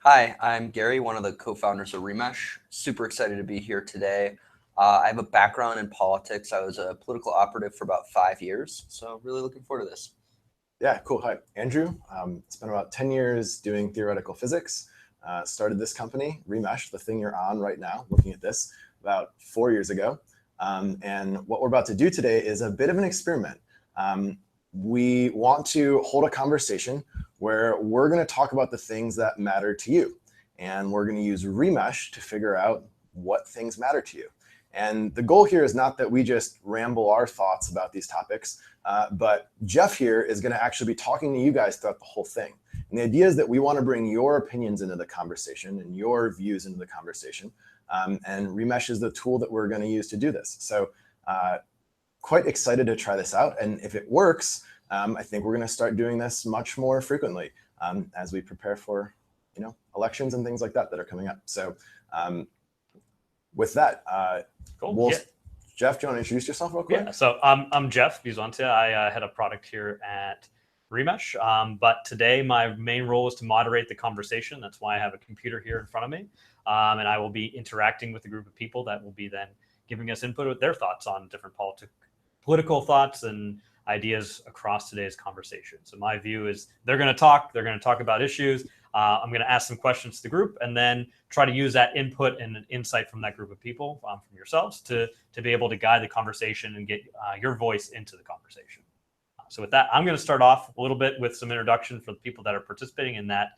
Hi, I'm Gary, one of the co-founders of Remesh. Super excited to be here today. I have a background in politics. I was a political operative for about 5 years, so really looking forward to this. Yeah, cool. Hi, Andrew. Spent about 10 years doing theoretical physics. Started this company, Remesh, the thing you're on right now, looking at this, about 4 years ago. And what we're about to do today is a bit of an experiment. We want to hold a conversation where we're going to talk about the things that matter to you. And we're going to use Remesh to figure out what things matter to you. And the goal here is not that we just ramble our thoughts about these topics, but Jeff here is going to actually be talking to you guys throughout the whole thing. And the idea is that we want to bring your opinions into the conversation and your views into the conversation. And Remesh is the tool that we're going to use to do this. So quite excited to try this out. And if it works, I think we're going to start doing this much more frequently as we prepare for elections and things like that are coming up. So with that, cool. Jeff, do you want to introduce yourself real quick? Yeah, so I'm Jeff Bizonte. I head a product here at Remesh. But today my main role is to moderate the conversation. That's why I have a computer here in front of me. And I will be interacting with a group of people that will be then giving us input with their thoughts on different political thoughts and ideas across today's conversation. So my view is they're going to talk about issues. I'm going to ask some questions to the group and then try to use that input and insight from that group of people, from yourselves, to be able to guide the conversation and get your voice into the conversation. So with that, I'm going to start off a little bit with some introduction for the people that are participating in that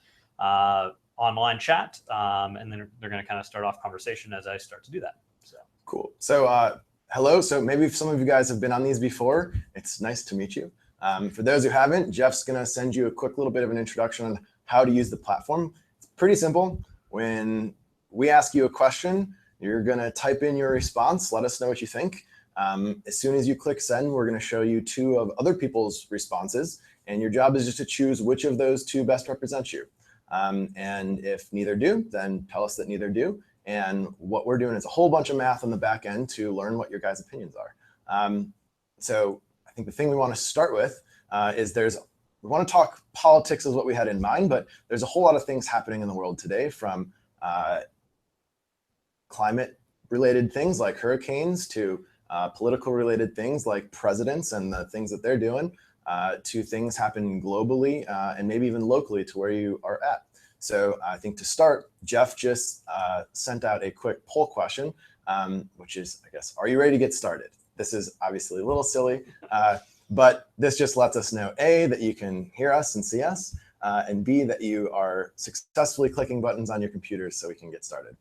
online chat, and then they're going to kind of start off conversation as I start to do that. So cool. So hello. So maybe if some of you guys have been on these before, it's nice to meet you. For those who haven't, Jeff's going to send you a quick little bit of an introduction on how to use the platform. It's pretty simple. When we ask you a question, you're going to type in your response. Let us know what you think. As soon as you click send, we're going to show you 2 of other people's responses. And your job is just to choose which of those 2 best represents you. And if neither do, then tell us that neither do. And what we're doing is a whole bunch of math on the back end to learn what your guys' opinions are. So I think the thing we want to start with is we want to talk politics is what we had in mind, but there's a whole lot of things happening in the world today, from climate-related things like hurricanes to political-related things like presidents and the things that they're doing, to things happening globally and maybe even locally to where you are at. So I think to start, Jeff just sent out a quick poll question, which is, I guess, are you ready to get started? This is obviously a little silly, but this just lets us know, A, that you can hear us and see us, and B, that you are successfully clicking buttons on your computers so we can get started.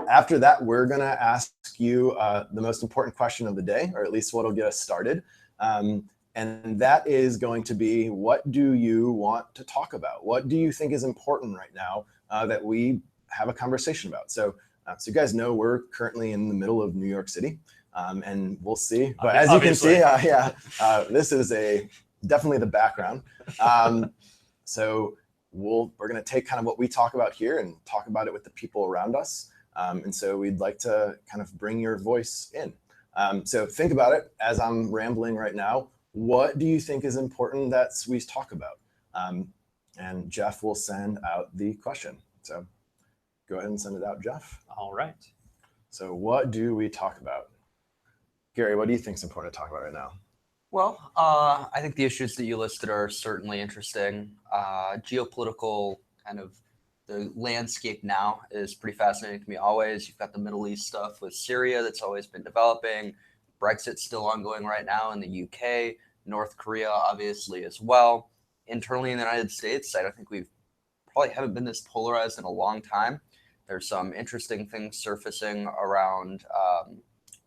After that, we're going to ask you the most important question of the day, or at least what will get us started. And that is going to be, what do you want to talk about? What do you think is important right now that we have a conversation about? So you guys know we're currently in the middle of New York City, and we'll see. But as you can see, this is definitely the background. So we're going to take kind of what we talk about here and talk about it with the people around us. And so we'd like to kind of bring your voice in. So think about it as I'm rambling right now. What do you think is important that we talk about? And Jeff will send out the question. So go ahead and send it out, Jeff. All right. So what do we talk about? Gary, what do you think is important to talk about right now? Well, I think the issues that you listed are certainly interesting. Geopolitical kind of the landscape now is pretty fascinating to me always. You've got the Middle East stuff with Syria that's always been developing. Brexit's still ongoing right now in the UK. North Korea, obviously, as well. Internally in the United States, I don't think we've probably haven't been this polarized in a long time. There's some interesting things surfacing around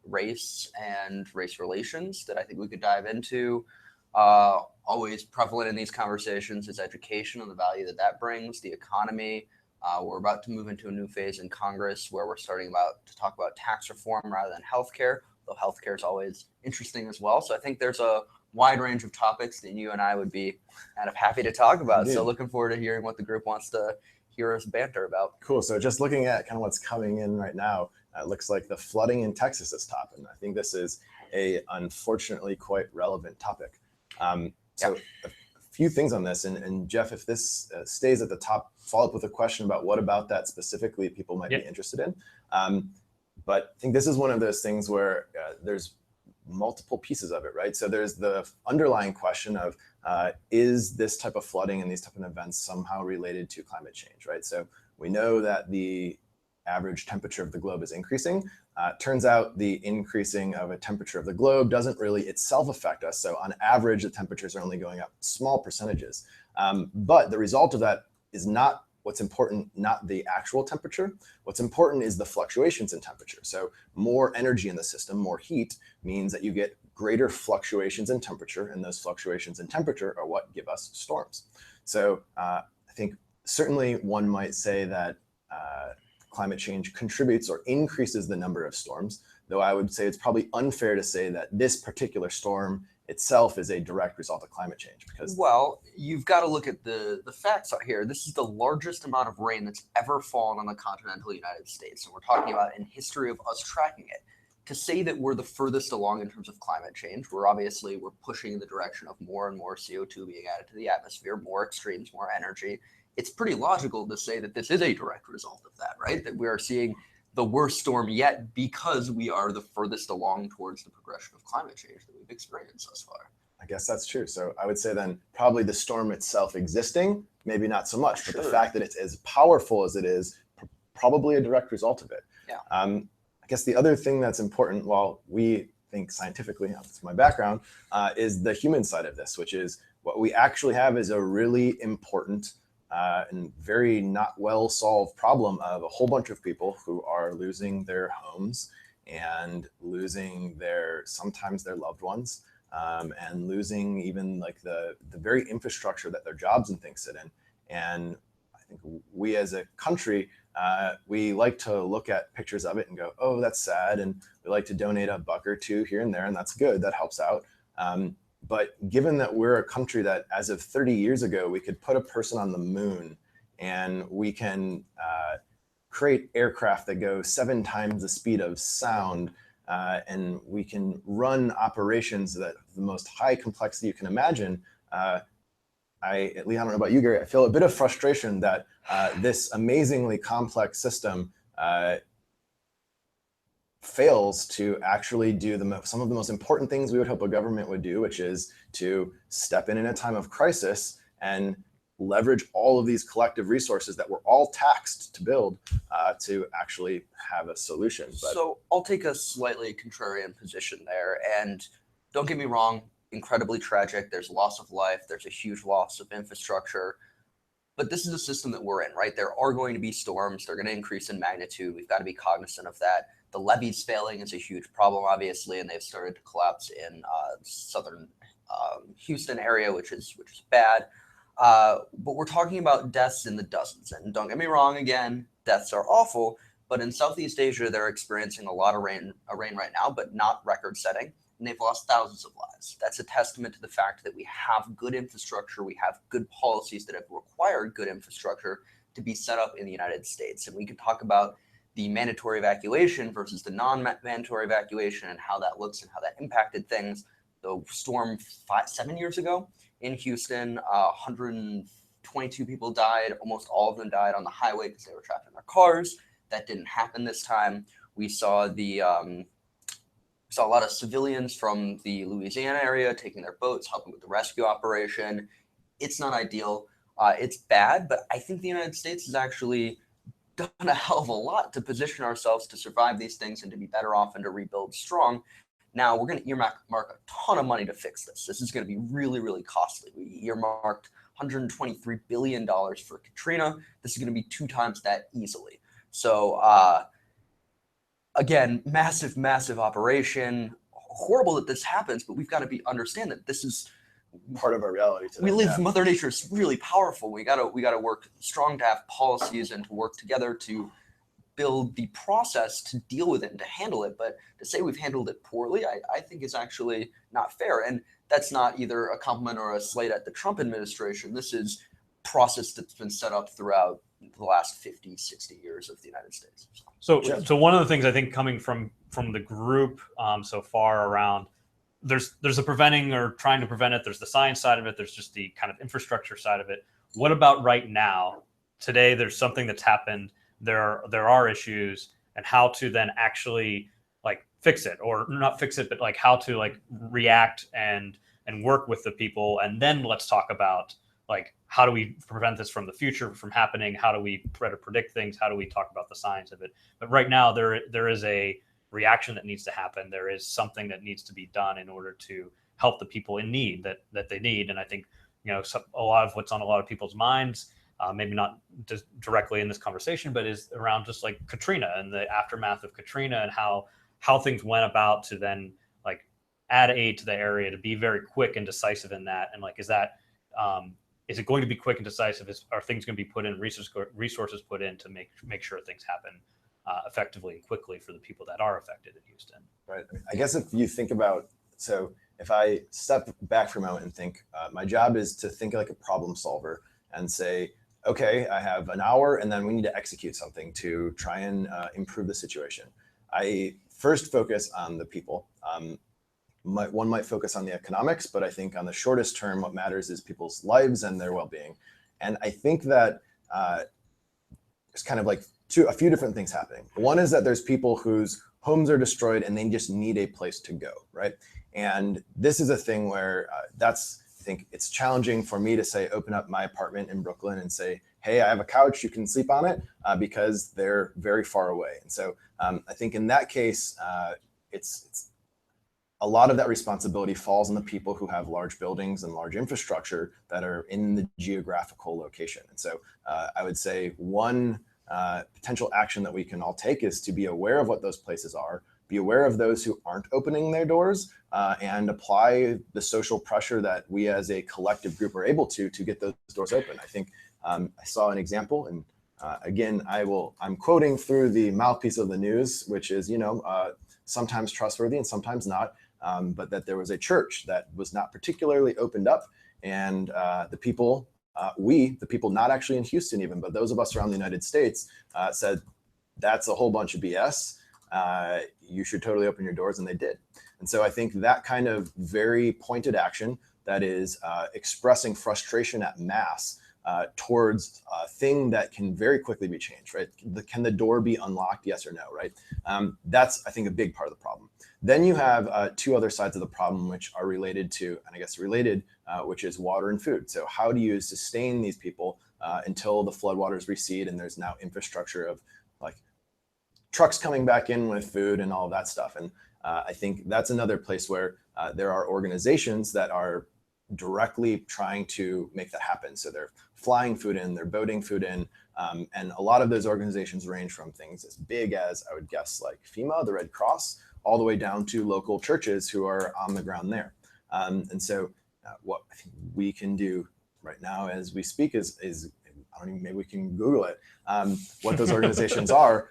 race and race relations that I think we could dive into. Always prevalent in these conversations is education and the value that that brings, the economy. We're about to move into a new phase in Congress where we're starting to talk about tax reform rather than healthcare, though healthcare is always interesting as well. So I think there's a wide range of topics that you and I would be kind of happy to talk about. Indeed. So looking forward to hearing what the group wants to hear us banter about. Cool. So just looking at kind of what's coming in right now, it looks like the flooding in Texas is top. And I think this is a unfortunately quite relevant topic. So few things on this, and Jeff, if this stays at the top, follow up with a question about what about that specifically people might be interested in. But I think this is one of those things where there's multiple pieces of it, right? So there's the underlying question of is this type of flooding and these type of events somehow related to climate change, right? So we know that the average temperature of the globe is increasing. Turns out the increasing of a temperature of the globe doesn't really itself affect us. So on average, the temperatures are only going up small percentages. But the result of that is not what's important, not the actual temperature. What's important is the fluctuations in temperature. So more energy in the system, more heat, means that you get greater fluctuations in temperature, and those fluctuations in temperature are what give us storms. So I think certainly one might say that climate change contributes or increases the number of storms, though I would say it's probably unfair to say that this particular storm itself is a direct result of climate change. Because, well, you've got to look at the facts out here. This is the largest amount of rain that's ever fallen on the continental United States, and we're talking about in history of us tracking it. To say that we're the furthest along in terms of climate change, we're pushing in the direction of more and more CO2 being added to the atmosphere, more extremes, more energy. It's pretty logical to say that this is a direct result of that, right? That we are seeing the worst storm yet because we are the furthest along towards the progression of climate change that we've experienced thus far. I guess that's true. So I would say then probably the storm itself existing, maybe not so much, but the fact that it's as powerful as it is, probably a direct result of it. Yeah. I guess the other thing that's important, while we think scientifically, that's my background, is the human side of this, which is what we actually have is a really important and very not well solved problem of a whole bunch of people who are losing their homes and losing sometimes their loved ones, and losing even like the very infrastructure that their jobs and things sit in. And I think we as a country, we like to look at pictures of it and go, oh, that's sad. And we like to donate a buck or two here and there, and that's good, that helps out. But given that we're a country that as of 30 years ago, we could put a person on the moon, and we can create aircraft that go 7 times the speed of sound, and we can run operations that the most high complexity you can imagine, I don't know about you, Gary, I feel a bit of frustration that this amazingly complex system fails to actually do some of the most important things we would hope a government would do, which is to step in a time of crisis and leverage all of these collective resources that we're all taxed to build to actually have a solution. But, so I'll take a slightly contrarian position there. And don't get me wrong, incredibly tragic. There's loss of life. There's a huge loss of infrastructure. But this is a system that we're in, right? There are going to be storms. They're going to increase in magnitude. We've got to be cognizant of that. The levees failing is a huge problem, obviously, and they've started to collapse in southern Houston area, which is bad. But we're talking about deaths in the dozens. And don't get me wrong, again, deaths are awful. But in Southeast Asia, they're experiencing a lot of rain right now, but not record-setting. And they've lost thousands of lives. That's a testament to the fact that we have good infrastructure. We have good policies that have required good infrastructure to be set up in the United States. And we can talk about the mandatory evacuation versus the non-mandatory evacuation and how that looks and how that impacted things. The storm 7 years ago in Houston, 122 people died. Almost all of them died on the highway because they were trapped in their cars. That didn't happen this time. We saw a lot of civilians from the Louisiana area taking their boats, helping with the rescue operation. It's not ideal. It's bad, but I think the United States has actually done a hell of a lot to position ourselves to survive these things and to be better off and to rebuild strong. Now, we're going to earmark a ton of money to fix this. This is going to be really, really costly. We earmarked $123 billion for Katrina. This is going to be 2 times that easily. So, again, massive, massive operation. Horrible that this happens, but we've got to understand that this is part of our reality today. We live. Mother Nature is really powerful. We gotta work strong to have policies and to work together to build the process to deal with it and to handle it. But to say we've handled it poorly, I think is actually not fair. And that's not either a compliment or a slight at the Trump administration. This is process that's been set up throughout the last 50, 60 years of the United States. So one of the things I think coming from the group so far around there's the preventing or trying to prevent it. There's the science side of it. There's just the kind of infrastructure side of it. What about right now? Today, there's something that's happened. There are issues, and how to then actually like fix it, or not fix it, but like how to like react and work with the people. And then let's talk about like, how do we prevent this from the future from happening? How do we try to predict things? How do we talk about the science of it? But right now there is a reaction that needs to happen. There is something that needs to be done in order to help the people in need that they need. And I think, a lot of what's on a lot of people's minds, maybe not just directly in this conversation, but is around just like Katrina and the aftermath of Katrina, and how things went about to then like add aid to the area, to be very quick and decisive in that. And like, is it going to be quick and decisive? Are things going to be put in, resources put in to make sure things happen effectively and quickly for the people that are affected in Houston? Right. I guess if you think about, so if I step back for a moment and think, my job is to think like a problem solver and say, okay, I have an hour and then we need to execute something to try and improve the situation. I first focus on the people. One might focus on the economics, but I think on the shortest term, what matters is people's lives and their well-being. And I think that it's kind of like a few different things happening. One is that there's people whose homes are destroyed and they just need a place to go, right? And this is a thing where I think it's challenging for me to say, open up my apartment in Brooklyn and say, hey, I have a couch, you can sleep on it, because they're very far away. And so I think in that case, it's a lot of that responsibility falls on the people who have large buildings and large infrastructure that are in the geographical location. And so I would say one potential action that we can all take is to be aware of what those places are, be aware of those who aren't opening their doors, and apply the social pressure that we as a collective group are able to get those doors open. I think I saw an example, and again, I'm quoting through the mouthpiece of the news, which is, sometimes trustworthy and sometimes not, but that there was a church that was not particularly opened up, and the people, the people not actually in Houston even, but those of us around the United States said, that's a whole bunch of BS. You should totally open your doors, and they did. And so I think that kind of very pointed action that is expressing frustration at mass towards a thing that can very quickly be changed, right? Can the door be unlocked? Yes or no, right? That's, I think, a big part of the problem. Then you have two other sides of the problem, which are related to, and I guess related, which is water and food. So how do you sustain these people until the floodwaters recede and there's now infrastructure of like trucks coming back in with food and all of that stuff? And I think that's another place where there are organizations that are directly trying to make that happen. So they're flying food in, they're boating food in, and a lot of those organizations range from things as big as, I would guess, like FEMA, the Red Cross, all the way down to local churches who are on the ground there. And so what I think we can do right now as we speak is I don't even, maybe we can Google it, what those organizations are,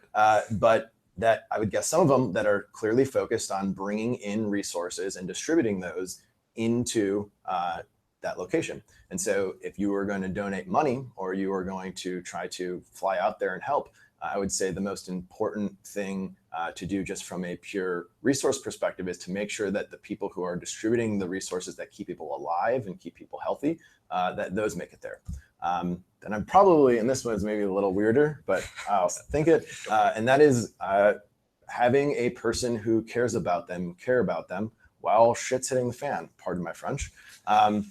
but that I would guess some of them that are clearly focused on bringing in resources and distributing those into that location. And so if you were going to donate money or you are going to try to fly out there and help, I would say the most important thing to do just from a pure resource perspective is to make sure that the people who are distributing the resources that keep people alive and keep people healthy, that those make it there. And I'm probably, and this one's maybe a little weirder, but I'll think it, and that is having a person who cares about them, care about them while shit's hitting the fan, pardon my French. So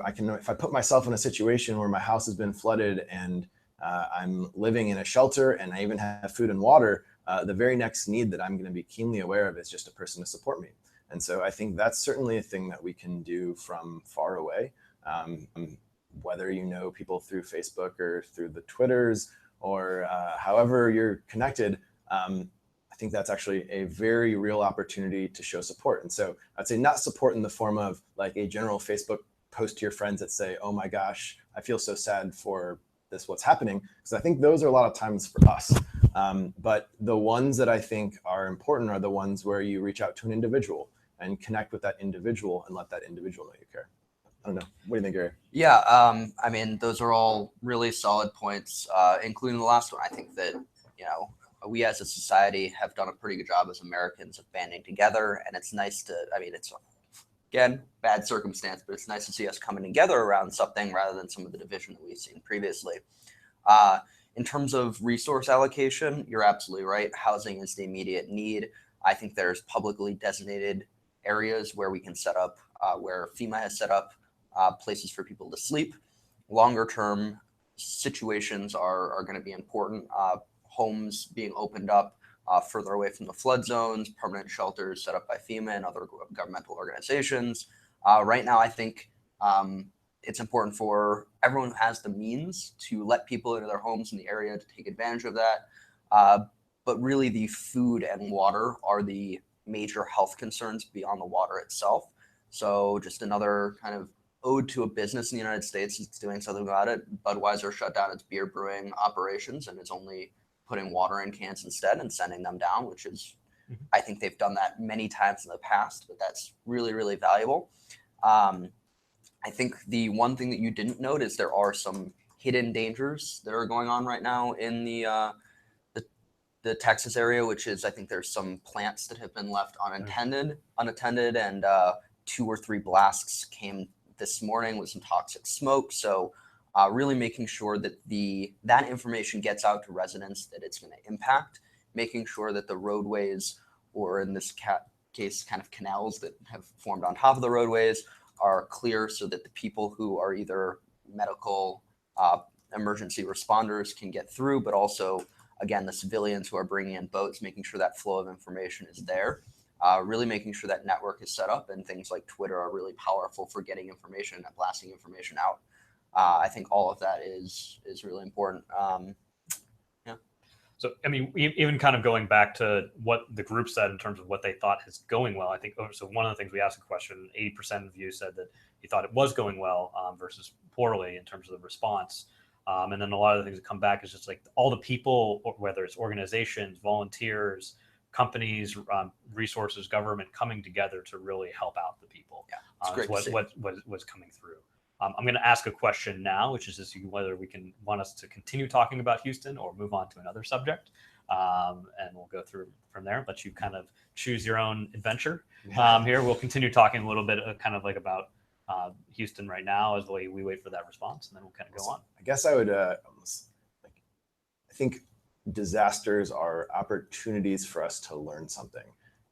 I can, if I put myself in a situation where my house has been flooded and I'm living in a shelter and I even have food and water, the very next need that I'm going to be keenly aware of is just a person to support me. And so I think that's certainly a thing that we can do from far away. Whether you know people through Facebook or through the Twitters or however you're connected, I think that's actually a very real opportunity to show support. And so I'd say not support in the form of like a general Facebook post to your friends that say, oh my gosh, I feel so sad for this, what's happening. Because I think those are a lot of times for us. But the ones that I think are important are the ones where you reach out to an individual and connect with that individual and let that individual know you care. I don't know. What do you think, Gary? Yeah, I mean, those are all really solid points, including the last one. I think that, we as a society have done a pretty good job as Americans of banding together. And it's nice to, I mean, it's, again, bad circumstance, but it's nice to see us coming together around something rather than some of the division that we've seen previously. In terms of resource allocation, you're absolutely right. Housing is the immediate need. I think there's publicly designated areas where we can set up, where FEMA has set up places for people to sleep. Longer term situations are going to be important. Homes being opened up further away from the flood zones, permanent shelters set up by FEMA and other governmental organizations. Right now, I think it's important for everyone who has the means to let people into their homes in the area to take advantage of that. But really, the food and water are the major health concerns beyond the water itself. So just another kind of ode to a business in the United States that's doing something about it. Budweiser shut down its beer brewing operations and is only putting water in cans instead and sending them down, which is, I think they've done that many times in the past, but that's really, really valuable. I think the one thing that you didn't note is there are some hidden dangers that are going on right now in the Texas area, which is, I think there's some plants that have been left unattended, and 2 or 3 blasts came this morning with some toxic smoke. So really making sure that that information gets out to residents that it's going to impact, making sure that the roadways, or in this case, kind of canals that have formed on top of the roadways, are clear so that the people who are either medical emergency responders can get through, but also, again, the civilians who are bringing in boats, making sure that flow of information is there. Really making sure that network is set up, and things like Twitter are really powerful for getting information and blasting information out. I think all of that is really important. So, I mean, even kind of going back to what the group said in terms of what they thought is going well, I think, so one of the things we asked a question, 80% of you said that you thought it was going well versus poorly in terms of the response. And then a lot of the things that come back is just like all the people, whether it's organizations, volunteers, companies, resources, government coming together to really help out the people. Yeah, it's great to see. What was coming through. I'm going to ask a question now, which is just whether want us to continue talking about Houston or move on to another subject. And we'll go through from there, but you kind of choose your own adventure. Here, we'll continue talking a little bit kind of like about Houston right now as we wait for that response, and then we'll kind of go on. I guess I would, I think disasters are opportunities for us to learn something.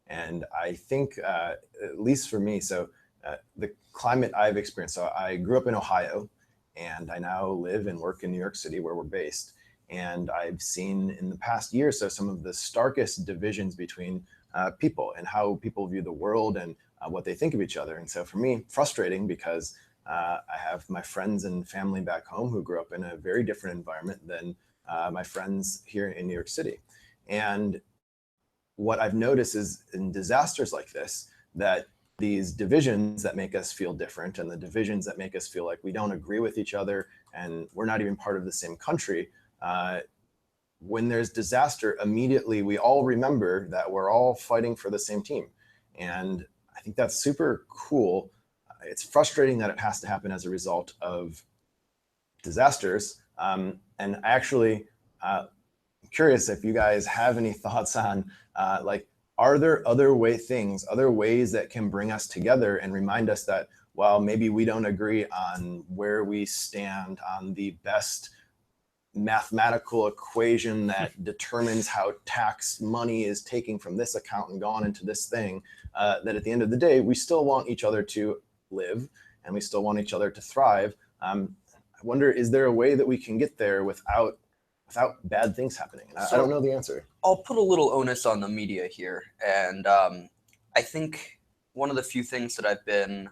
And I think, at least for me, so the climate I've experienced, so I grew up in Ohio, and I now live and work in New York City, where we're based. And I've seen in the past year or so some of the starkest divisions between people and how people view the world and what they think of each other. And so for me, frustrating, because I have my friends and family back home who grew up in a very different environment than my friends here in New York City. And what I've noticed is in disasters like this, that these divisions that make us feel different, and the divisions that make us feel like we don't agree with each other and we're not even part of the same country, when there's disaster, immediately we all remember that we're all fighting for the same team. And I think that's super cool. It's frustrating that it has to happen as a result of disasters. And actually, I'm curious if you guys have any thoughts on are there other ways that can bring us together and remind us that, well, maybe we don't agree on where we stand on the best mathematical equation that determines how tax money is taken from this account and gone into this thing, that at the end of the day, we still want each other to live and we still want each other to thrive. I wonder, is there a way that we can get there without bad things happening? And I don't know the answer. I'll put a little onus on the media here. And I think one of the few things that I've been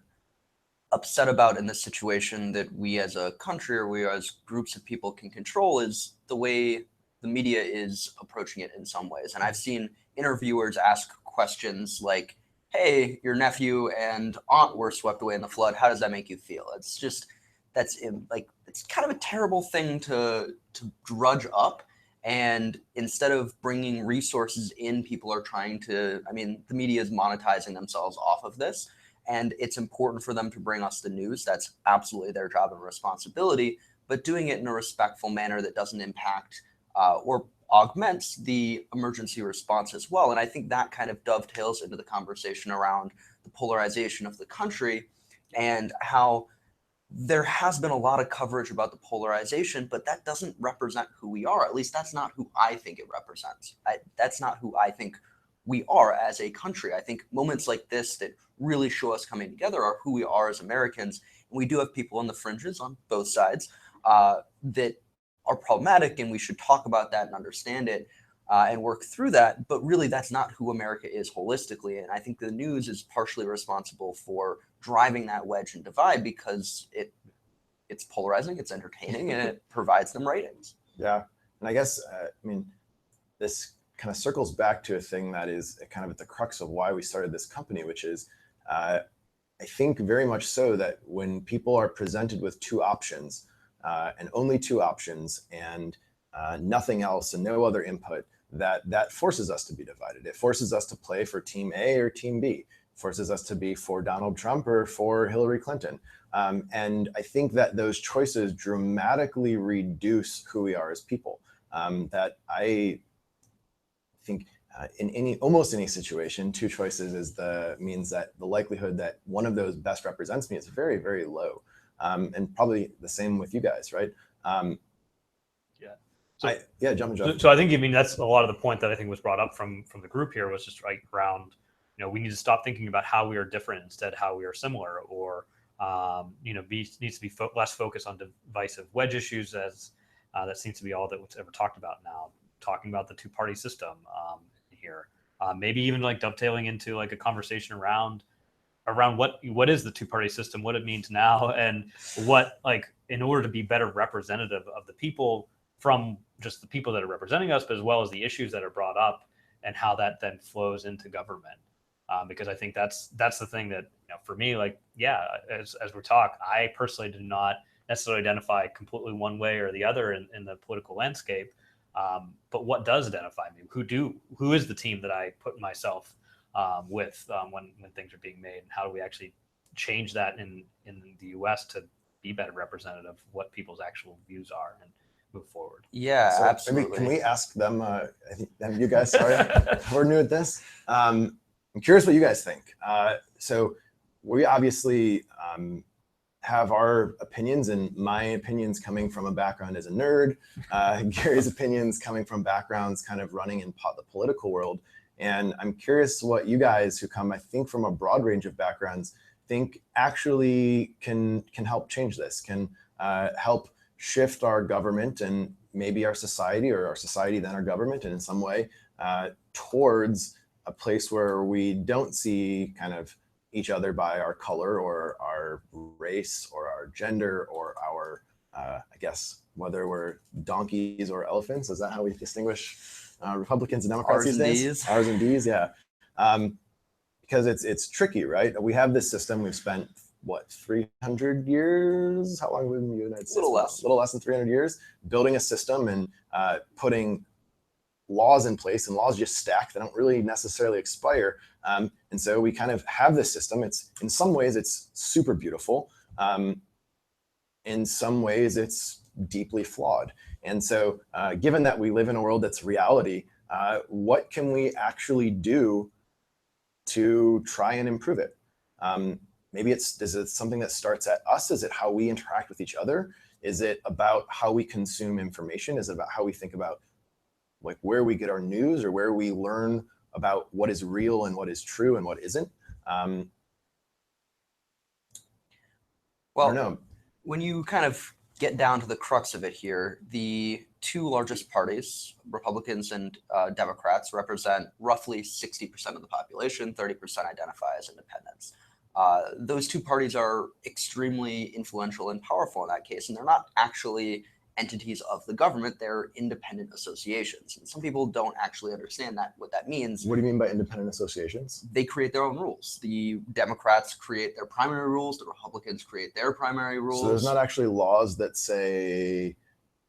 upset about in this situation that we as a country, or we as groups of people, can control is the way the media is approaching it in some ways. And I've seen interviewers ask questions like, hey, your nephew and aunt were swept away in the flood. How does that make you feel? It's just, it's kind of a terrible thing to drudge up. And instead of bringing resources in, people are trying to, the media is monetizing themselves off of this. And it's important for them to bring us the news. That's absolutely their job and responsibility, but doing it in a respectful manner that doesn't impact or augments the emergency response as well. And I think that kind of dovetails into the conversation around the polarization of the country and how there has been a lot of coverage about the polarization, but that doesn't represent who we are. At least that's not who I think it represents. That's not who I think we are as a country. I think moments like this that really show us coming together are who we are as Americans. And we do have people on the fringes on both sides that are problematic, and we should talk about that and understand it and work through that. But really, that's not who America is holistically. And I think the news is partially responsible for driving that wedge and divide because it's polarizing, it's entertaining, and it provides them ratings. Yeah. And I guess, this kind of circles back to a thing that is kind of at the crux of why we started this company, which is, I think very much so that when people are presented with two options and only two options and nothing else and no other input, that forces us to be divided. It forces us to play for team A or team B. It forces us to be for Donald Trump or for Hillary Clinton. And I think that those choices dramatically reduce who we are as people. That I think in almost any situation, two choices means that the likelihood that one of those best represents me is very, very low. And probably the same with you guys, right? Jump. So I think, I mean, that's a lot of the point that I think was brought up from the group here was just right around, we need to stop thinking about how we are different, instead how we are similar, or, needs to be less focused on divisive wedge issues, as that seems to be all that was ever talked about now, talking about the two-party system here. Maybe even like dovetailing into like a conversation around what is the two-party system, what it means now, and what, like, in order to be better representative of the people, from just the people that are representing us, but as well as the issues that are brought up and how that then flows into government. Because I think that's the thing that, for me, like, as we talk, I personally do not necessarily identify completely one way or the other in the political landscape. But what does identify me? Who is the team that I put myself with when things are being made, and how do we actually change that in the U.S. to be better representative of what people's actual views are and move forward? Yeah, so absolutely. Maybe can we ask them? I think you guys, sorry, we're new at this. I'm curious what you guys think. So we obviously have our opinions, and my opinions coming from a background as a nerd, Gary's opinions coming from backgrounds kind of running in the political world. And I'm curious what you guys, who come, I think, from a broad range of backgrounds, think actually can help change this, can help shift our government and maybe our society, or our society then our government, and in some way towards a place where we don't see kind of each other by our color or our race or our gender or our, I guess, whether we're donkeys or elephants. Is that how we distinguish Republicans and Democrats these days? R's and D's, yeah. Because it's tricky, right? We have this system. We've spent, 300 years? How long have we been in the United States? A little less than 300 years, building a system and putting laws in place, and laws just stack. They don't really necessarily expire. And so we kind of have this system. It's, in some ways, it's super beautiful. In some ways, it's deeply flawed. And so given that we live in a world that's reality, what can we actually do to try and improve it? Maybe is it something that starts at us? Is it how we interact with each other? Is it about how we consume information? Is it about how we think about, like, where we get our news, or where we learn about what is real and what is true and what isn't? Well, when you kind of get down to the crux of it here, the two largest parties, Republicans and Democrats, represent roughly 60% of the population, 30% identify as independents. Those two parties are extremely influential and powerful in that case, and they're not actually entities of the government. They're independent associations. And some people don't actually understand what that means. What do you mean by independent associations? They create their own rules. The Democrats create their primary rules. The Republicans create their primary rules. So there's not actually laws that say,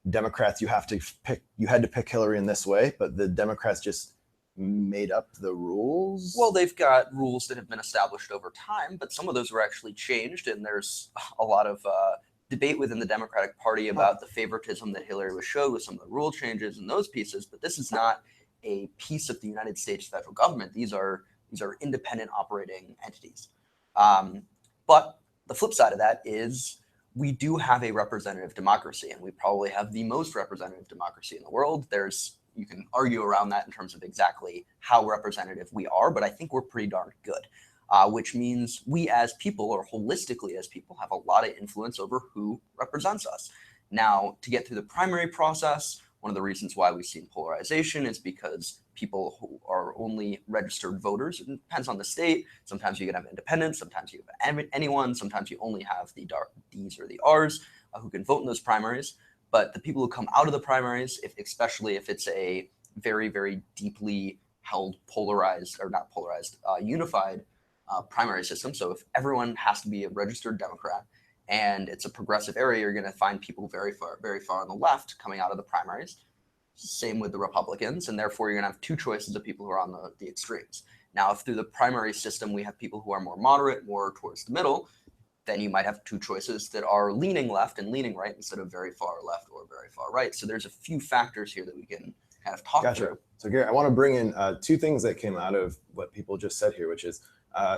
Democrats, you had to pick Hillary in this way, but the Democrats just made up the rules? Well, they've got rules that have been established over time, but some of those were actually changed, and there's a lot of debate within the Democratic Party about the favoritism that Hillary was showed with some of the rule changes and those pieces, but this is not a piece of the United States federal government. These are independent operating entities. But the flip side of that is we do have a representative democracy, and we probably have the most representative democracy in the world. You can argue around that in terms of exactly how representative we are, but I think we're pretty darn good, which means we as people, or holistically as people, have a lot of influence over who represents us. Now, to get through the primary process, one of the reasons why we've seen polarization is because people who are only registered voters, it depends on the state. Sometimes you can have independents, sometimes you have anyone, sometimes you only have the D's or the R's who can vote in those primaries. But the people who come out of the primaries, especially if it's a very, very deeply held polarized, or not polarized, unified primary system. So if everyone has to be a registered Democrat and it's a progressive area, you're going to find people very far on the left coming out of the primaries. Same with the Republicans, and therefore you're going to have two choices of people who are on the extremes. Now, if through the primary system we have people who are more moderate, more towards the middle, then you might have two choices that are leaning left and leaning right instead of very far left or very far right. So there's a few factors here that we can kind of talk through. So Gary, I want to bring in two things that came out of what people just said here, which is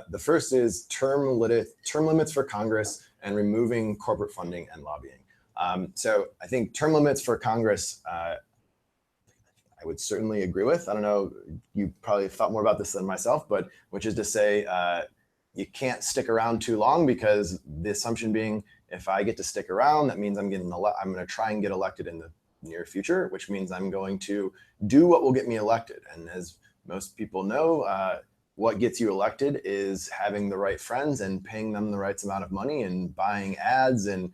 the first is term limits for Congress and removing corporate funding and lobbying. So I think term limits for Congress, I would certainly agree with. I don't know, you probably thought more about this than myself, but which is to say you can't stick around too long, because the assumption being if I get to stick around, that means I'm going to try and get elected in the near future, which means I'm going to do what will get me elected. And as most people know, what gets you elected is having the right friends and paying them the right amount of money and buying ads and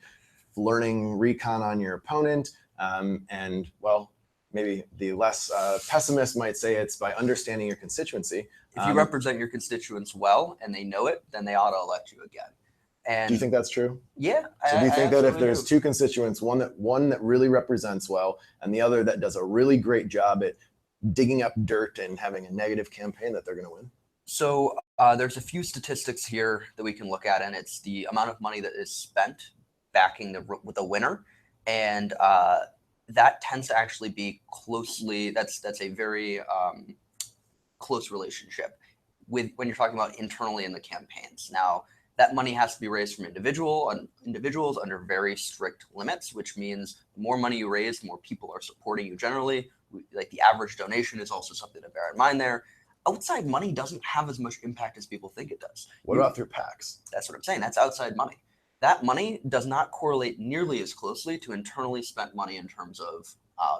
learning recon on your opponent. And well, maybe the less pessimist might say it's by understanding your constituency. If you represent your constituents well and they know it, then they ought to elect you again. And do you think that's true? Yeah. So do you think that if there's two constituents, one that really represents well and the other that does a really great job at digging up dirt and having a negative campaign, that they're going to win? So there's a few statistics here that we can look at, and it's the amount of money that is spent backing the winner. And that tends to actually be that's a very close relationship with when you're talking about internally in the campaigns. Now, that money has to be raised from individuals under very strict limits, which means the more money you raise, the more people are supporting you generally. Like the average donation is also something to bear in mind there. Outside money doesn't have as much impact as people think it does. What about through PACs? That's what I'm saying. That's outside money. That money does not correlate nearly as closely to internally spent money in terms of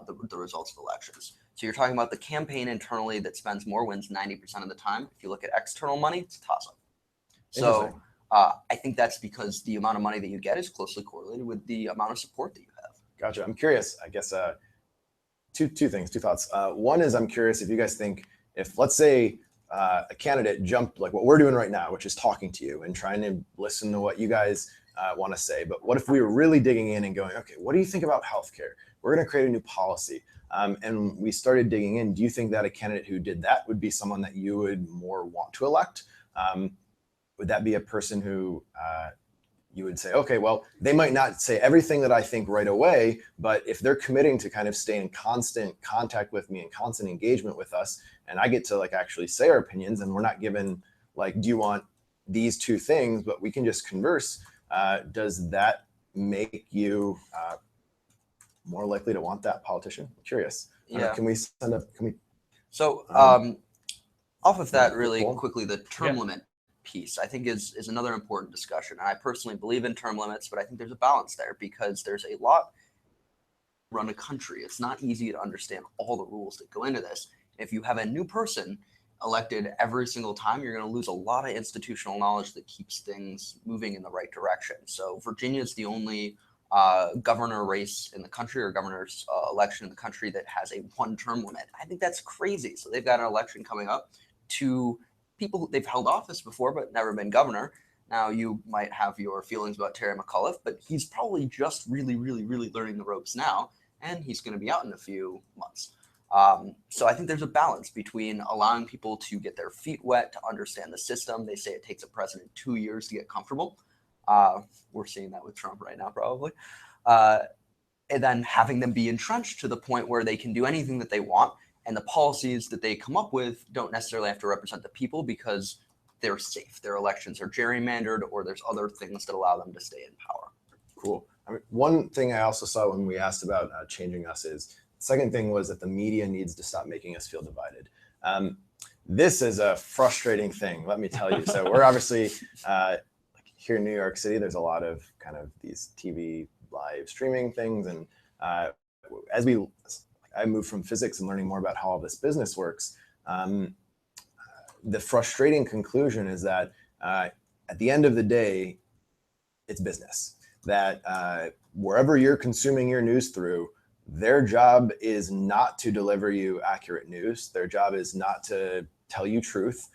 the results of elections. So you're talking about the campaign internally that spends more wins 90% of the time. If you look at external money, it's a toss-up. So I think that's because the amount of money that you get is closely correlated with the amount of support that you have. Gotcha. I'm curious, I guess, two thoughts. One is I'm curious if you guys think, if let's say a candidate jumped like what we're doing right now, which is talking to you and trying to listen to what you guys want to say. But what if we were really digging in and going, okay, what do you think about healthcare? We're going to create a new policy. And we started digging in. Do you think that a candidate who did that would be someone that you would more want to elect? Would that be a person who you would say, okay, well, they might not say everything that I think right away, but if they're committing to kind of stay in constant contact with me and constant engagement with us, and I get to like actually say our opinions, and we're not given like, do you want these two things, but we can just converse. Does that make you more likely to want that politician? I'm curious. Yeah. So off of that really quickly, the term limit piece I think is another important discussion. And I personally believe in term limits, but I think there's a balance there because there's a lot run a country. It's not easy to understand all the rules that go into this. If you have a new person elected every single time, you're going to lose a lot of institutional knowledge that keeps things moving in the right direction. So Virginia is the only governor race in the country, or governor's election in the country, that has a one-term limit. I think that's crazy. So they've got an election coming up to people who they've held office before but never been governor. Now, you might have your feelings about Terry McAuliffe, but he's probably just really learning the ropes now, and he's going to be out in a few months. So I think there's a balance between allowing people to get their feet wet, to understand the system. They say it takes a president 2 years to get comfortable. We're seeing that with Trump right now, probably. And then having them be entrenched to the point where they can do anything that they want. And the policies that they come up with don't necessarily have to represent the people because they're safe. Their elections are gerrymandered, or there's other things that allow them to stay in power. Cool. I mean, one thing I also saw when we asked about changing us is, the second thing was that the media needs to stop making us feel divided. This is a frustrating thing, let me tell you. So we're obviously here in New York City, there's a lot of kind of these TV live streaming things. And as I moved from physics and learning more about how all this business works, the frustrating conclusion is that at the end of the day, it's business. That wherever you're consuming your news through, their job is not to deliver you accurate news. Their job is not to tell you truth.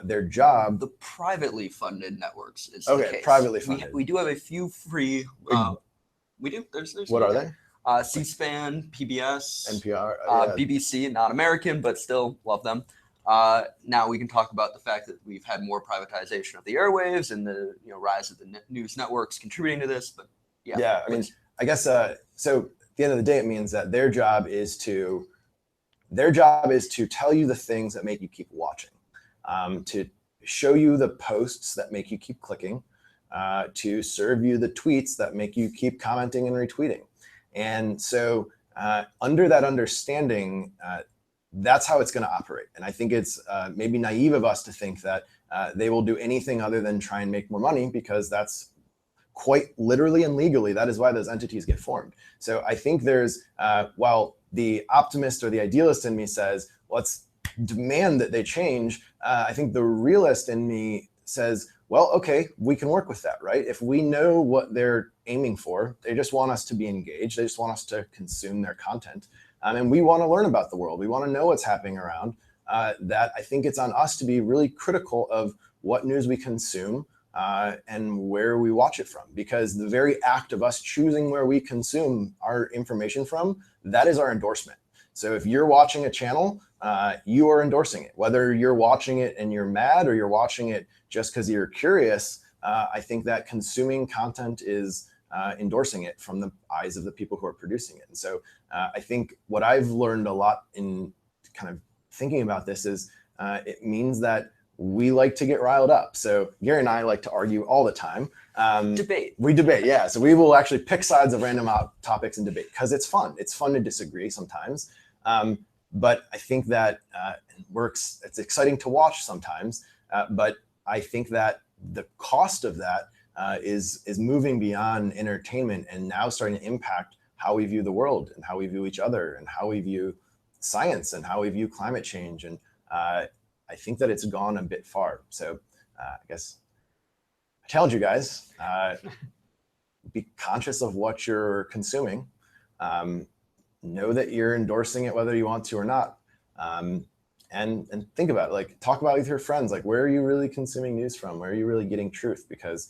Their job... The privately funded networks is okay, the case. Privately funded. We do have a few free... we do. There's what are they? C-SPAN, PBS, NPR, BBC, not American, but still love them. Now we can talk about the fact that we've had more privatization of the airwaves and the rise of the news networks contributing to this. But yeah, I mean, I guess so. At the end of the day, it means that their job is to tell you the things that make you keep watching, to show you the posts that make you keep clicking, to serve you the tweets that make you keep commenting and retweeting. And so under that understanding, that's how it's going to operate. And I think it's maybe naive of us to think that they will do anything other than try and make more money, because that's quite literally and legally, that is why those entities get formed. So I think there's, while the optimist or the idealist in me says, let's demand that they change, I think the realist in me says, well, okay, we can work with that, right? If we know what they're aiming for, they just want us to be engaged. They just want us to consume their content. And we want to learn about the world. We want to know what's happening around. That I think it's on us to be really critical of what news we consume and where we watch it from. Because the very act of us choosing where we consume our information from, that is our endorsement. So if you're watching a channel, you are endorsing it. Whether you're watching it and you're mad or you're watching it just because you're curious, I think that consuming content is endorsing it from the eyes of the people who are producing it. And so I think what I've learned a lot in kind of thinking about this is it means that we like to get riled up. So Gary and I like to argue all the time. Debate. We debate, yeah. So we will actually pick sides of random topics and debate because it's fun. It's fun to disagree sometimes. But I think that it works. It's exciting to watch sometimes. But I think that the cost of that is moving beyond entertainment and now starting to impact how we view the world and how we view each other and how we view science and how we view climate change. And I think that it's gone a bit far. So I guess I challenge you guys, be conscious of what you're consuming. Know that you're endorsing it whether you want to or not. And think about it, like talk about it with your friends, like where are you really consuming news from? Where are you really getting truth? Because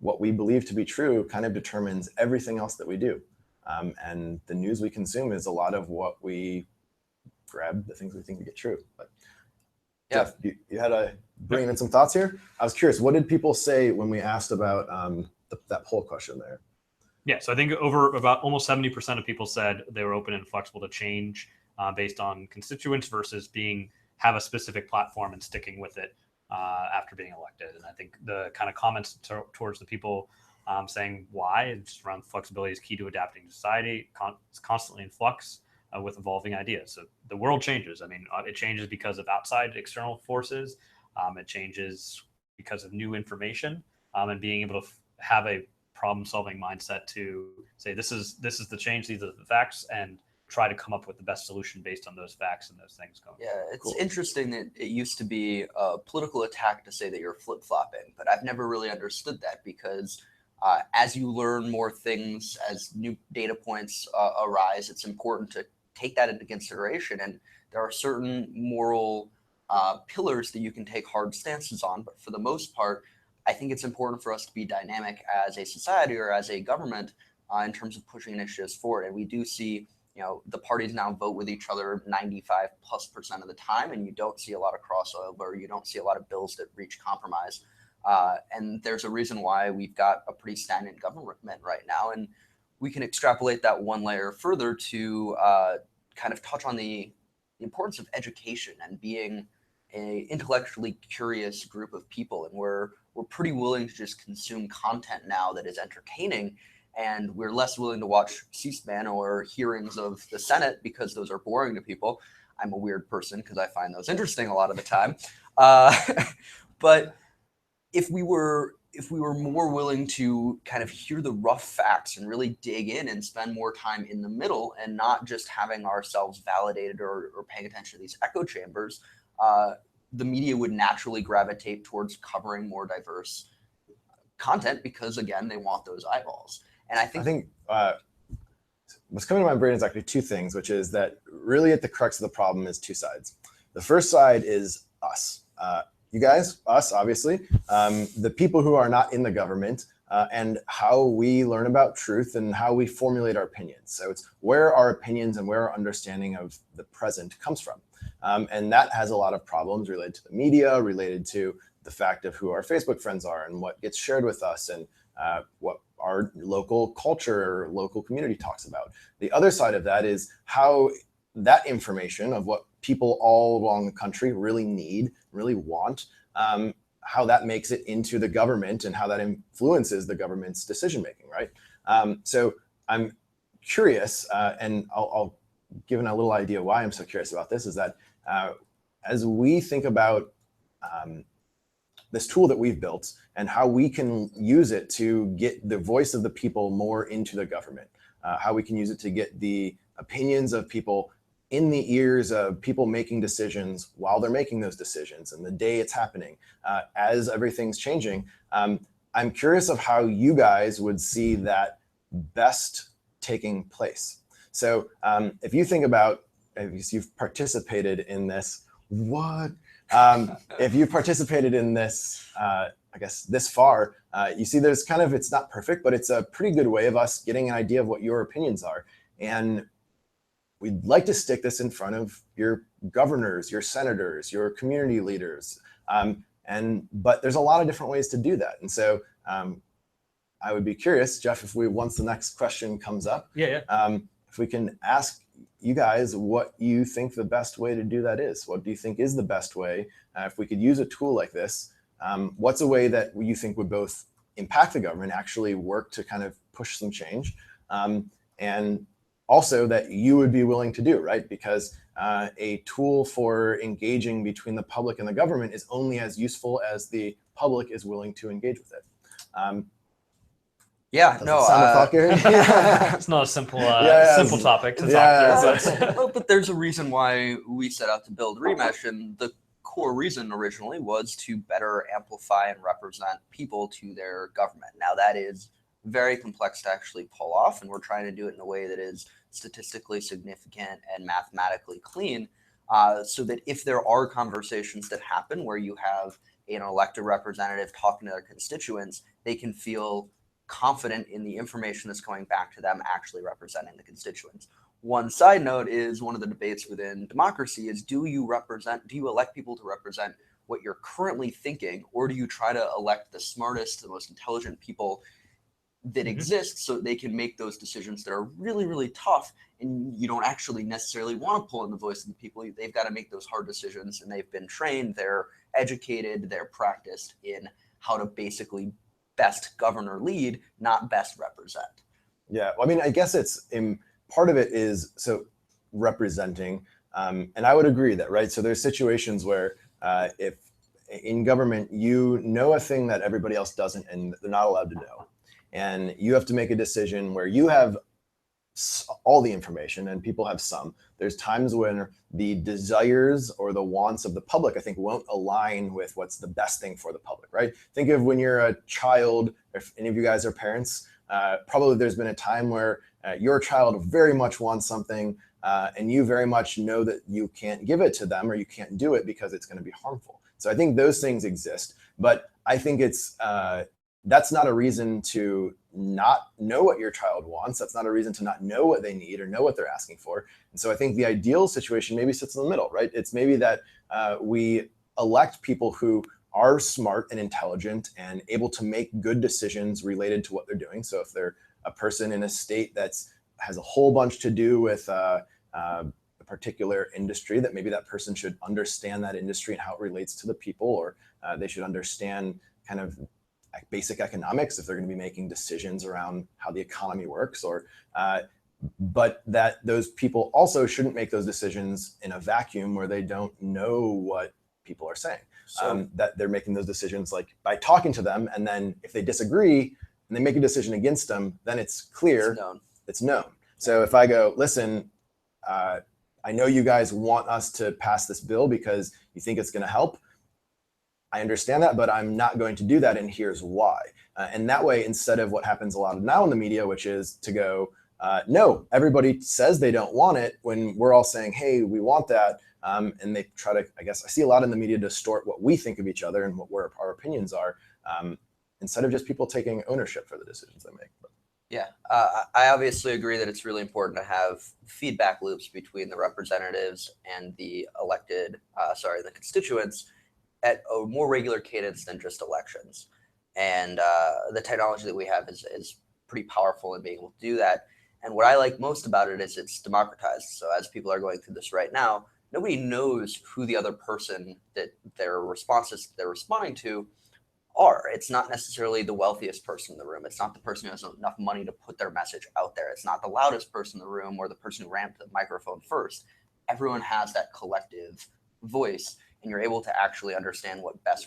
what we believe to be true kind of determines everything else that we do. And the news we consume is a lot of what we grab, the things we think we get true. But yeah, Jeff, you had to bring in some thoughts here. I was curious, what did people say when we asked about that poll question there? Yeah, so I think over about almost 70% of people said they were open and flexible to change based on constituents versus have a specific platform and sticking with it after being elected. And I think the kind of comments towards the people saying why, it's just around flexibility is key to adapting to society. It's constantly in flux with evolving ideas. So the world changes. I mean, it changes because of outside external forces. It changes because of new information and being able to have a problem-solving mindset to say this is the change, these are the facts, and try to come up with the best solution based on those facts and those things going. Yeah, it's interesting that it used to be a political attack to say that you're flip-flopping, but I've never really understood that because as you learn more things, as new data points arise, it's important to take that into consideration. And there are certain moral pillars that you can take hard stances on, but for the most part, I think it's important for us to be dynamic as a society or as a government in terms of pushing initiatives forward. And we do see, the parties now vote with each other 95+% of the time, and you don't see a lot of crossover. You don't see a lot of bills that reach compromise. And there's a reason why we've got a pretty stagnant government right now. And we can extrapolate that one layer further to kind of touch on the importance of education and being a intellectually curious group of people. And we're pretty willing to just consume content now that is entertaining. And we're less willing to watch C-SPAN or hearings of the Senate because those are boring to people. I'm a weird person because I find those interesting a lot of the time. But if we were more willing to kind of hear the rough facts and really dig in and spend more time in the middle and not just having ourselves validated or paying attention to these echo chambers, the media would naturally gravitate towards covering more diverse content because, again, they want those eyeballs. And I think what's coming to my brain is actually two things, which is that really at the crux of the problem is two sides. The first side is us. You guys, us, obviously, the people who are not in the government, and how we learn about truth and how we formulate our opinions. So it's where our opinions and where our understanding of the present comes from. And that has a lot of problems related to the media, related to the fact of who our Facebook friends are and what gets shared with us and what our local culture or local community talks about. The other side of that is how that information of what people all along the country really need, really want, how that makes it into the government and how that influences the government's decision-making, right? So I'm curious, and I'll give a little idea why I'm so curious about this, is that as we think about this tool that we've built and how we can use it to get the voice of the people more into the government, how we can use it to get the opinions of people in the ears of people making decisions while they're making those decisions and the day it's happening, as everything's changing. I'm curious of how you guys would see that best taking place. So if you think about, if you've participated in this, if you've participated in this, I guess this far, you see there's kind of, it's not perfect, but it's a pretty good way of us getting an idea of what your opinions are. And we'd like to stick this in front of your governors, your senators, your community leaders. But there's a lot of different ways to do that. And so I would be curious, Jeff, if once the next question comes up, if we can ask you guys what you think the best way to do that is. What do you think is the best way? If we could use a tool like this, what's a way that you think would both impact the government, actually work to kind of push some change, and also that you would be willing to do, right? Because a tool for engaging between the public and the government is only as useful as the public is willing to engage with it. It's not a simple simple topic to talk through. But there's a reason why we set out to build Remesh, and the core reason originally was to better amplify and represent people to their government. Now that is very complex to actually pull off, and we're trying to do it in a way that is statistically significant and mathematically clean, so that if there are conversations that happen where you have an elected representative talking to their constituents, they can feel confident in the information that's going back to them actually representing the constituents. One side note is one of the debates within democracy is, do you elect people to represent what you're currently thinking, or do you try to elect the smartest, the most intelligent people that exist so they can make those decisions that are really, really tough, and you don't actually necessarily want to pull in the voice of the people. They've got to make those hard decisions, and they've been trained, they're educated, they're practiced in how to basically best govern or lead, not best represent. Yeah, well, I mean, I guess it's part of it is so representing, and I would agree that, right? So there's situations where if in government you know a thing that everybody else doesn't and they're not allowed to know, and you have to make a decision where you have all the information and people have some. There's times when the desires or the wants of the public, I think, won't align with what's the best thing for the public, right? Think of when you're a child, if any of you guys are parents, probably there's been a time where your child very much wants something and you very much know that you can't give it to them or you can't do it because it's going to be harmful. So I think those things exist, but I think it's that's not a reason to not know what your child wants. That's not a reason to not know what they need or know what they're asking for. And so I think the ideal situation maybe sits in the middle, right? It's maybe that we elect people who are smart and intelligent and able to make good decisions related to what they're doing. So if they're a person in a state has a whole bunch to do with a particular industry, that maybe that person should understand that industry and how it relates to the people, or they should understand kind of basic economics if they're going to be making decisions around how the economy works, or but that those people also shouldn't make those decisions in a vacuum where they don't know what people are saying. So that they're making those decisions like by talking to them, and then if they disagree and they make a decision against them, then it's clear, it's known. So if I go, listen, I know you guys want us to pass this bill because you think it's going to help. I understand that, but I'm not going to do that, and here's why. And that way, instead of what happens a lot of now in the media, which is to go, no, everybody says they don't want it, when we're all saying, hey, we want that. And they try to, I guess I see a lot in the media distort what we think of each other and what our opinions are, instead of just people taking ownership for the decisions they make. Yeah, I obviously agree that it's really important to have feedback loops between the representatives and the the constituents at a more regular cadence than just elections. And the technology that we have is pretty powerful in being able to do that. And what I like most about it is it's democratized. So as people are going through this right now, nobody knows who the other person that their responses they're responding to are. It's not necessarily the wealthiest person in the room. It's not the person who has enough money to put their message out there. It's not the loudest person in the room or the person who ran to the microphone first. Everyone has that collective voice, and you're able to actually understand what best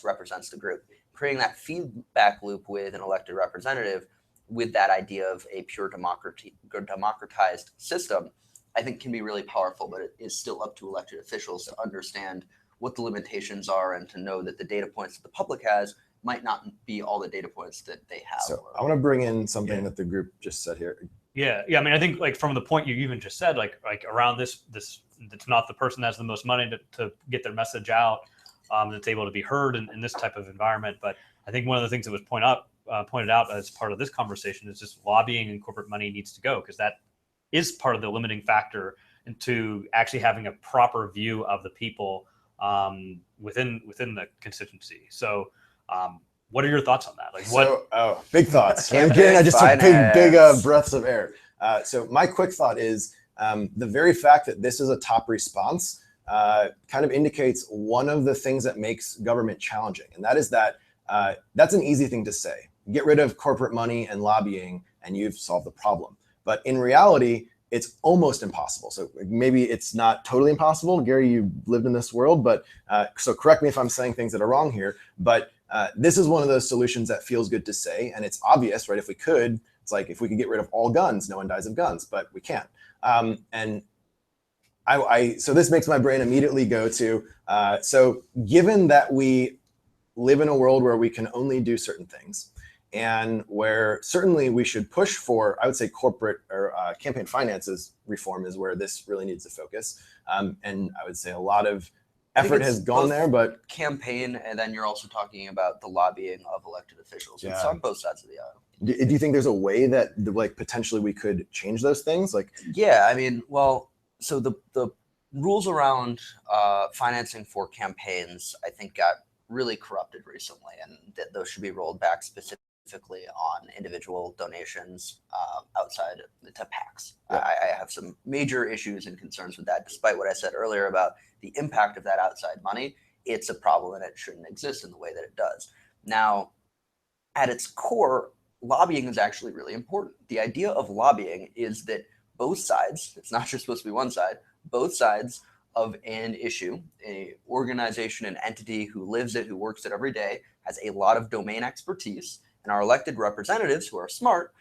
represents the group. Creating that feedback loop with an elected representative with that idea of a pure democratized system, I think can be really powerful, but it is still up to elected officials to understand what the limitations are and to know that the data points that the public has might not be all the data points that they have. So I want to bring in something that the group just said here. Yeah. I mean, I think like from the point you even just said, like around this, it's not the person that has the most money to get their message out, that's able to be heard in this type of environment. But I think one of the things that was pointed out as part of this conversation is just lobbying and corporate money needs to go, because that is part of the limiting factor into actually having a proper view of the people within the constituency. So what are your thoughts on that? Like big thoughts. Again, I just took big breaths of air. So my quick thought is the very fact that this is a top response kind of indicates one of the things that makes government challenging. And that is that that's an easy thing to say. Get rid of corporate money and lobbying and you've solved the problem. But in reality, it's almost impossible. So maybe it's not totally impossible. Gary, you lived in this world, but so correct me if I'm saying things that are wrong here, but this is one of those solutions that feels good to say. And it's obvious, right? If we could, it's like if we could get rid of all guns, no one dies of guns, but we can't. And so this makes my brain immediately go to, so given that we live in a world where we can only do certain things, and where certainly we should push for, I would say, corporate or campaign finances reform is where this really needs to focus. And I would say a lot of effort has gone there, but campaign, and then you're also talking about the lobbying of elected officials. Yeah. It's on both sides of the aisle. Do you think there's a way that like potentially we could change those things? Like, yeah, I mean, well, so the rules around financing for campaigns, I think, got really corrupted recently, and that those should be rolled back specifically on individual donations outside to PACs. Yeah. I have some major issues and concerns with that. Despite what I said earlier about the impact of that outside money, it's a problem and it shouldn't exist in the way that it does. Now, at its core, lobbying is actually really important. The idea of lobbying is that both sides, it's not just supposed to be one side, both sides of an issue, an organization, an entity who lives it, who works it every day, has a lot of domain expertise. And our elected representatives who are smart,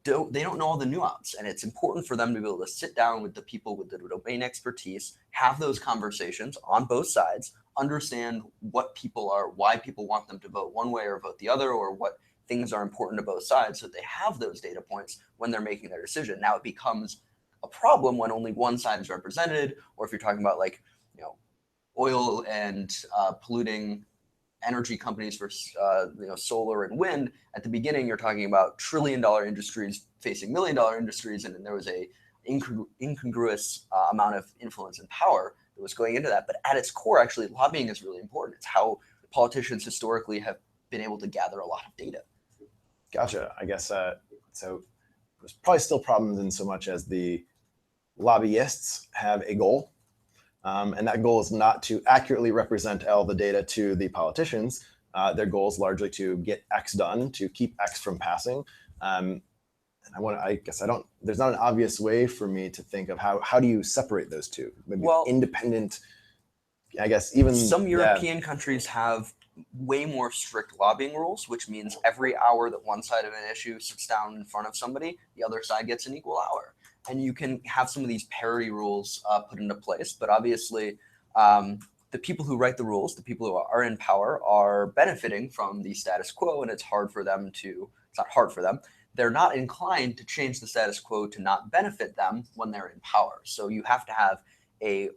they don't know all the nuance. And it's important for them to be able to sit down with the people with the domain expertise, have those conversations on both sides, understand what people are, why people want them to vote one way or vote the other, or what things are important to both sides, so that they have those data points when they're making their decision. Now it becomes a problem when only one side is represented, or if you're talking about like, oil and polluting energy companies for solar and wind. At the beginning, you're talking about trillion-dollar industries facing million-dollar industries, and then there was a incongruous amount of influence and power that was going into that. But at its core, actually, lobbying is really important. It's how politicians historically have been able to gather a lot of data. Gotcha. I guess so. There's probably still problems in so much as the lobbyists have a goal, and that goal is not to accurately represent all the data to the politicians. Their goal is largely to get X done, to keep X from passing. And there's not an obvious way for me to think of how do you separate those two? Maybe independent, I guess, even some European countries have way more strict lobbying rules, which means every hour that one side of an issue sits down in front of somebody, the other side gets an equal hour. And you can have some of these parity rules put into place. But obviously, the people who write the rules, the people who are in power, are benefiting from the status quo, and it's not hard for them. They're not inclined to change the status quo to not benefit them when they're in power. So you have to have a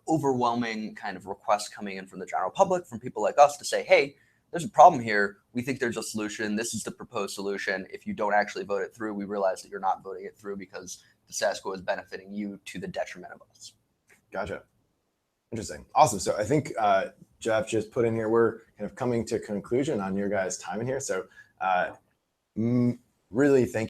overwhelming kind of request coming in from the general public, from people like us to say, hey, there's a problem here. We think there's a solution. This is the proposed solution. If you don't actually vote it through, we realize that you're not voting it through because the status quo is benefiting you to the detriment of us. Gotcha. Interesting. Awesome. So I think Jeff just put in here, we're kind of coming to conclusion on your guys' time in here. So really thank you.